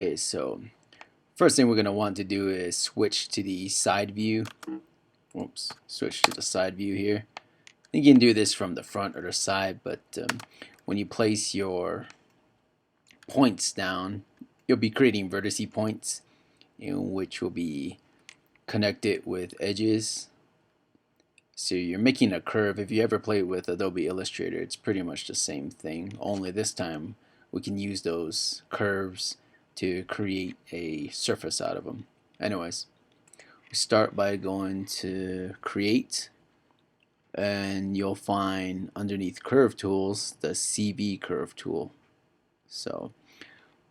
Okay, so first thing we're going to want to do is switch to the side view. Oops, switch to the side view here. You can do this from the front or the side, but when you place your points down, you'll be creating vertice points, which will be connected with edges. So you're making a curve. If you ever played with Adobe Illustrator, it's pretty much the same thing, only this time we can use those curves to create a surface out of them. Anyways, we start by going to create, and you'll find underneath curve tools the CV curve tool. So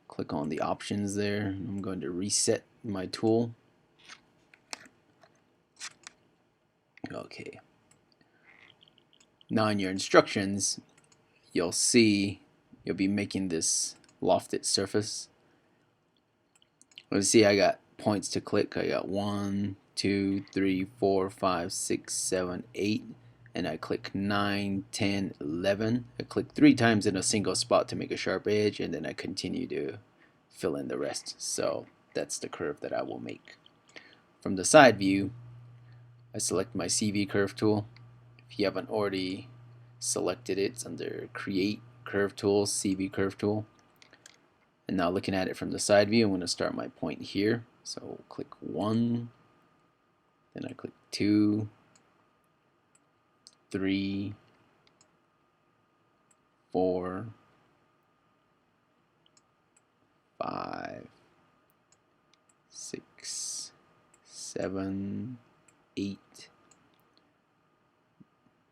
click on the options there. I'm going to reset my tool. Okay. Now in your instructions, you'll see you'll be making this lofted surface. Let's see, I got points to click. I got 1, 2, 3, 4, 5, 6, 7, 8, and I click 9, 10, 11. I click 3 times in a single spot to make a sharp edge, and then I continue to fill in the rest. So that's the curve that I will make. From the side view, I select my CV curve tool. If you haven't already selected it, it's under create curve tool, CV curve tool. And now looking at it from the side view, I'm going to start my point here. So click 1, then I click 2, 3, 4, 5, 6, 7, 8,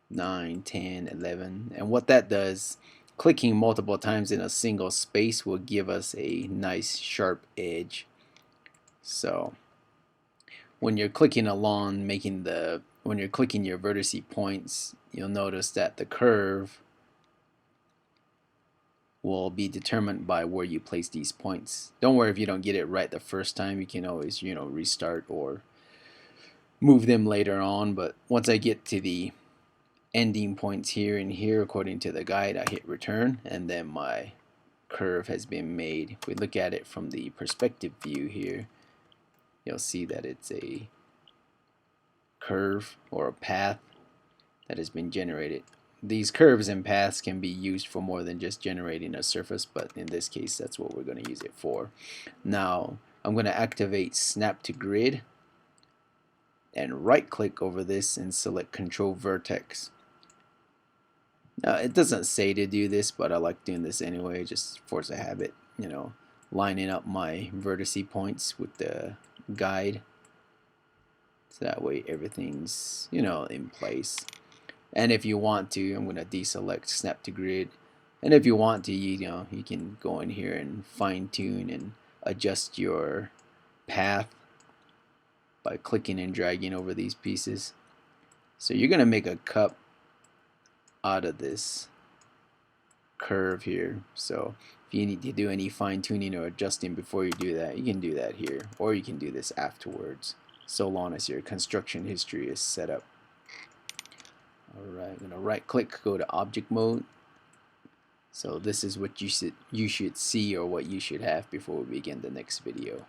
9, 10, 11. And what that does, clicking multiple times in a single space will give us a nice sharp edge. So when you're clicking along, when you're clicking your vertice points, you'll notice that the curve will be determined by where you place these points. Don't worry if you don't get it right the first time. You can always, restart or move them later on. But once I get to the ending points here and here according to the guide, I hit return, and then my curve has been made. If we look at it from the perspective view here, you'll see that it's a curve or a path that has been generated. These curves and paths can be used for more than just generating a surface, but in this case that's what we're going to use it for. Now I'm going to activate snap to grid and right click over this and select control vertex. Now it doesn't say to do this, but I like doing this anyway, just force a habit, lining up my vertice points with the guide, so that way everything's in place. And if you want to, I'm going to deselect snap to grid, and if you want to, you can go in here and fine tune and adjust your path by clicking and dragging over these pieces. So you're going to make a cup out of this curve here. So if you need to do any fine tuning or adjusting before you do that, you can do that here, or you can do this afterwards, so long as your construction history is set up. Alright, I'm going to right click, go to object mode. So this is what you should see, or what you should have before we begin the next video.